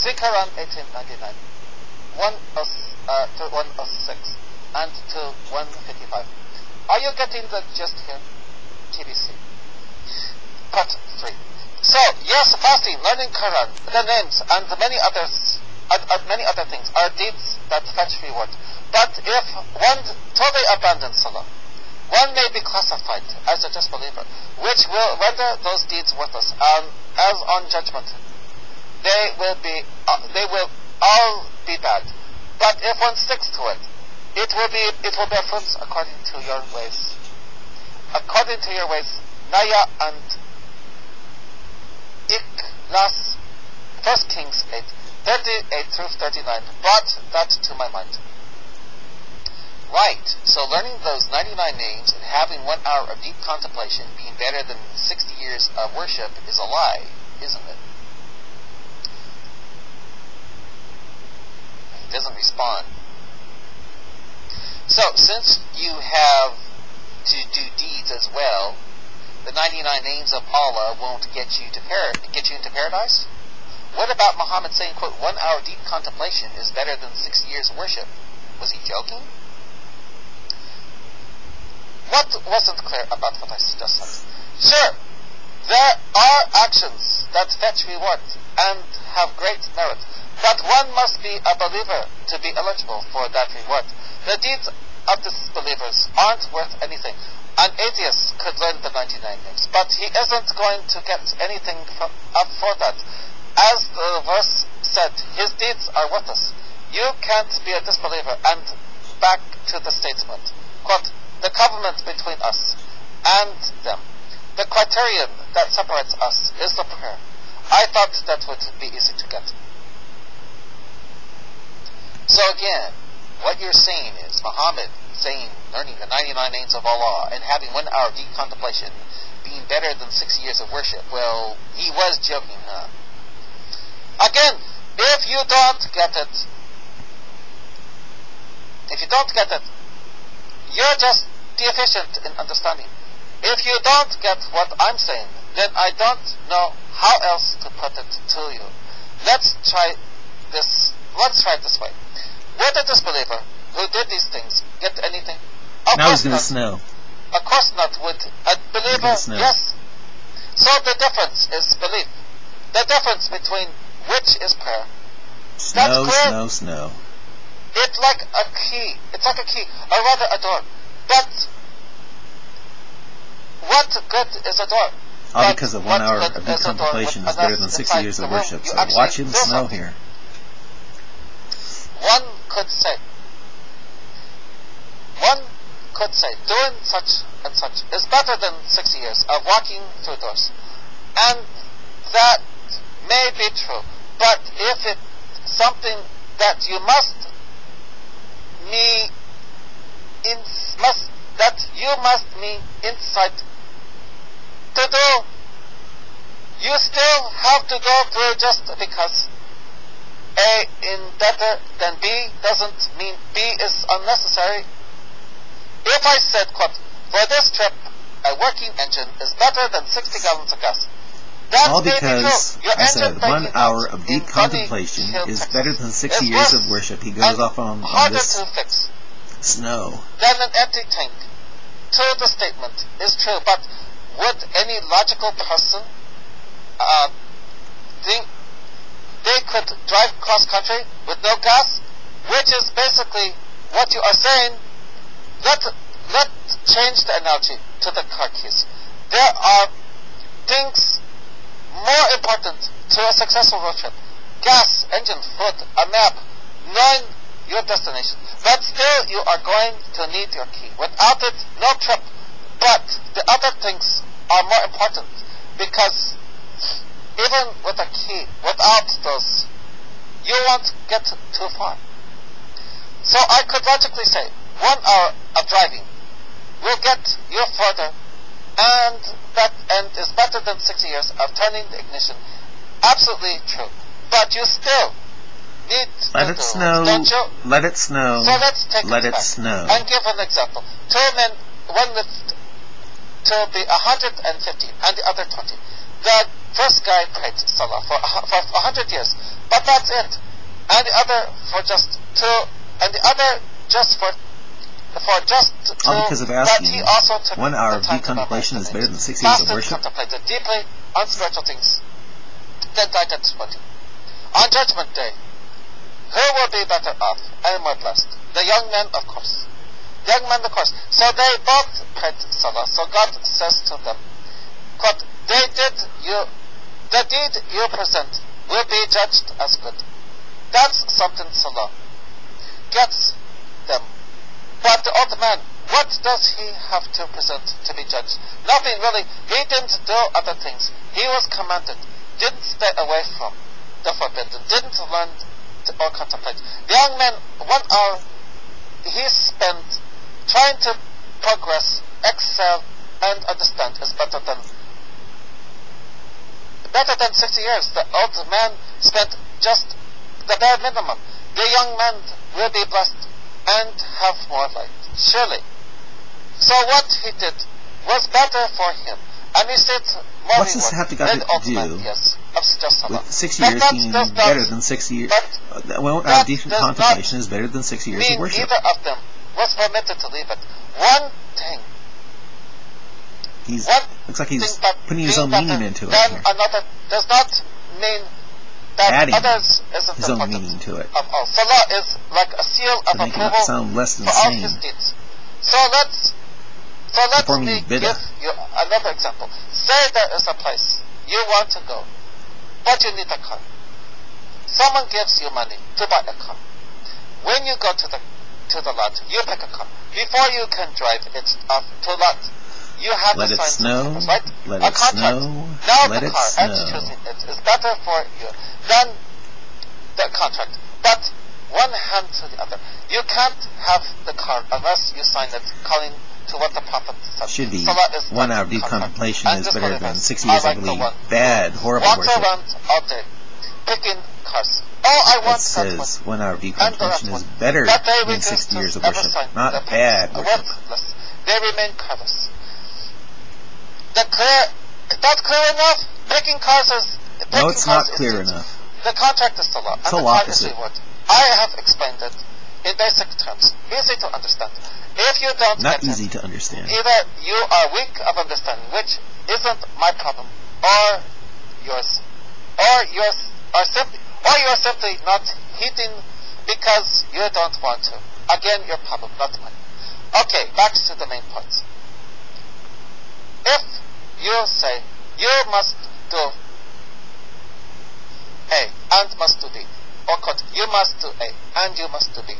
See Quran 1899, to 106, and to 155. Are you getting the gist here? TBC. Part 3. So, yes, fasting, learning Quran, the names, and many other things are deeds that fetch reward. But if one totally abandons Salah, one may be classified as a disbeliever, which will render those deeds worthless. As on judgment, they will all be bad. But if one sticks to it, it will bear fruits according to your ways. According to your ways, Naya and Ikhlas, 1 Kings 8, 38 through 39, brought that to my mind. Right, so learning those 99 names and having 1 hour of deep contemplation being better than 60 years of worship is a lie, isn't it? He doesn't respond. So, since you have to do deeds as well, the 99 names of Allah won't get you into paradise? What about Muhammad saying, quote, 1 hour deep contemplation is better than 60 years of worship? Was he joking? What wasn't clear about what I just said? Sure, there are actions that fetch reward and have great merit, but one must be a believer to be eligible for that reward. The deeds of disbelievers aren't worth anything. An atheist could learn the 99 names, but he isn't going to get anything up for that. As the verse said, his deeds are worthless. You can't be a disbeliever. And back to the statement, quote, the covenant between us and them, the criterion that separates us is the prayer. I thought that would be easy to get. So again, what you're seeing is Muhammad saying, learning the 99 names of Allah and having 1 hour deep contemplation being better than 6 years of worship. Well, he was joking, huh? Again, if you don't get it, you're just deficient in understanding. If you don't get what I'm saying, then I don't know how else to put it to you. Let's try this way. Would a disbeliever who did these things get anything? Now it's going to snow. Of course not. Would a believer? Yes. So the difference is belief. The difference between which is prayer. Snow, snow, snow. It's like a key. It's like a key, or rather a door. But what good is a door? All because of 1 hour of deep contemplation is better than 60 years of worship. So watching the snow here. One could say, doing such and such is better than 60 years of walking through doors. And that may be true, but if it's something that you must me insight to do, you still have to go through. Just because A is better than B doesn't mean B is unnecessary. If I said, quote, for this trip, a working engine is better than 60 gallons of gas. All because I said 1 hour of deep contemplation is better than 60 years of worship. He goes off on this snow. Then an empty tank. To the statement is true, but would any logical person think they could drive cross country with no gas? Which is basically what you are saying. Let's change the analogy to the car keys. There are things more important to a successful road trip. Gas, engine, food, a map, knowing your destination. But still you are going to need your key. Without it, no trip. But the other things are more important, because even with a key, without those, you won't get too far. So I could logically say 1 hour of driving will get you further, and that end is better than 60 years of turning the ignition. Absolutely true. But you still need let it snow. Don't you? Let it snow. So let's take let it back snow. and give an example. 2 men, one lived to be 150 and the other 20. The first guy prayed Salah for 100 years, But that's it. And the other for just two, and the other just for just two, all because of asking. that he also took 1 hour of deep contemplation is better than 6 years of worship. Contemplated deeply on spiritual things, then died at 20. On Judgment Day, who will be better off and more blessed? The young men, of course. The young men, of course. So they both prayed Salah. So God says to them, quote, the deed you present will be judged as good. That's something Salah gets them. But the old man, what does he have to present to be judged? Nothing really. He didn't do other things. He was commanded, didn't stay away from the forbidden, didn't learn or contemplate. The young man, 1 hour, he spent trying to progress, excel, and understand is better than 60 years. The old man spent just the bare minimum. The young man will be blessed and have more light, surely. So what he did was better for him, and he said more what's this have to do yes, with 6 years being better than 6 years? Well, our decent contemplation is better than 6 years of worship. Either of them was permitted to leave it. One thing. Looks like he's putting his own meaning into it. Then another does not mean that adding others isn't his own meaning to it. Of all. Salah is like a seal of to make approval it sound less than for all sane. his deeds. So let me give you another example. Say there is a place you want to go, but you need a car. Someone gives you money to buy a car. When you go to the lot, you pick a car. Before you can drive it off to the lot, you have let to it sign snow, papers, right? let a it contract. snow, Now let the it car snow. and choosing it is better for you than the contract. But one hand to the other. You can't have the car unless you sign it, calling to what the Prophet said. Should be 1 hour of deep contemplation is better than 6 years of really bad, horrible walk worship. around all day, picking cars. Oh, I want It says 1 hour of deep contemplation is better than 60 years of worship, not bad worship. They remain careless. That's clear enough? Picking cars is... No, it's not clear enough. The contract is the law. It's the opposite. I have explained it in basic terms. Easy to understand. If you don't not easy to understand. Either you are weak of understanding, which isn't my problem, or yours. Or you're simply not heeding because you don't want to. Again, your problem, not mine. Okay, back to the main points. If you say you must do A and must do B, or quote, you must do A and you must do B,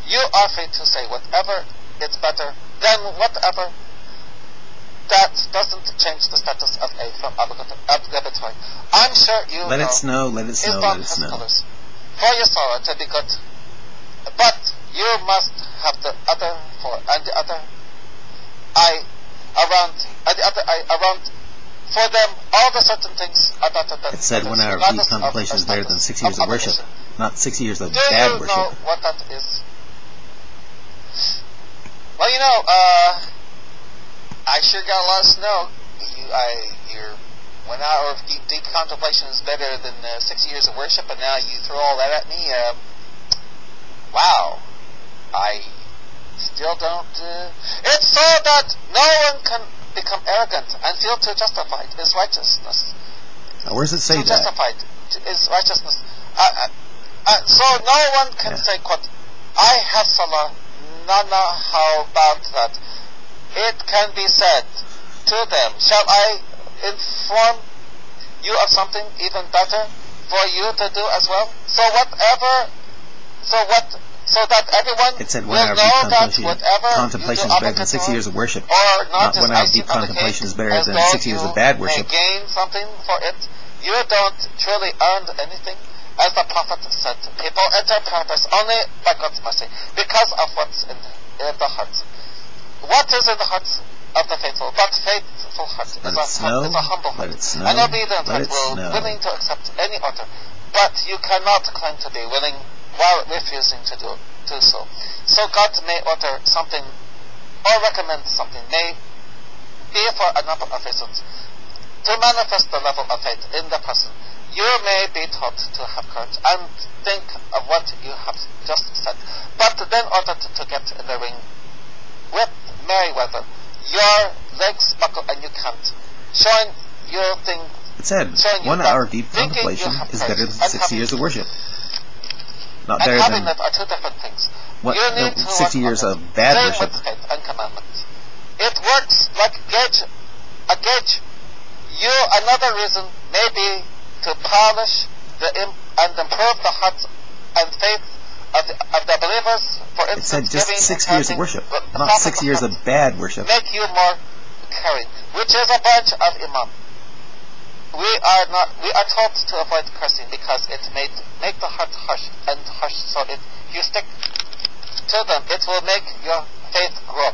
you are free to say whatever is better than whatever. That doesn't change the status of A from obligatory. I'm sure you let know it snow, let it snow, let it snow. Colors. For your sorrow to be good, but you must have the other for and the other eye around and the other eye around. For them, all the certain things are better than. It said 1 hour of deep contemplation is better than 6 years of worship, not 6 years of bad worship. Do you know what that is? Well, you know, I sure got a lot of snow. Your 1 hour of deep contemplation is better than 6 years of worship, and now you throw all that at me. Wow. I still don't... It's so that no one can become arrogant and feel too justified is righteousness. Now, where does it say that? Justified is righteousness. So no one can say, quote, I have salah. Nana, how about that? It can be said to them, shall I inform you of something even better for you to do as well? So that everyone it said 1 will hour of know that deep whatever contemplation is better than 6 years of worship. Or not 1 hour of deep contemplation is better than 6 years of bad worship. Gain something for it. You don't truly earn anything. As the Prophet said, people enter paradise only by God's mercy, because of what's in the hearts. What is in the hearts of the faithful? But faithful heart is a humble heart, an obedient heart, willing to accept any order. But you cannot claim to be willing while refusing to do so. So God may order something or recommend something, may be for a number of reasons, to manifest the level of faith in the person. you may be taught to have courage and think of what you have just said. But then, in order to get in the ring with Merriweather, your legs buckle and you can't. Showing your thing. It said, 1 hour deep contemplation is better than 60 years of worship. Not better than it are two different things. 60 years of bad worship. With faith and commandment. It works like a gauge. Another reason may be to polish and improve the hearts and faith of the believers. For instance, it said just 6 years of worship, not 6 years of bad worship. Make you more caring, which is a branch of Iman. We are taught to avoid cursing because it make the heart harsh. So if you stick to them, it will make your faith grow.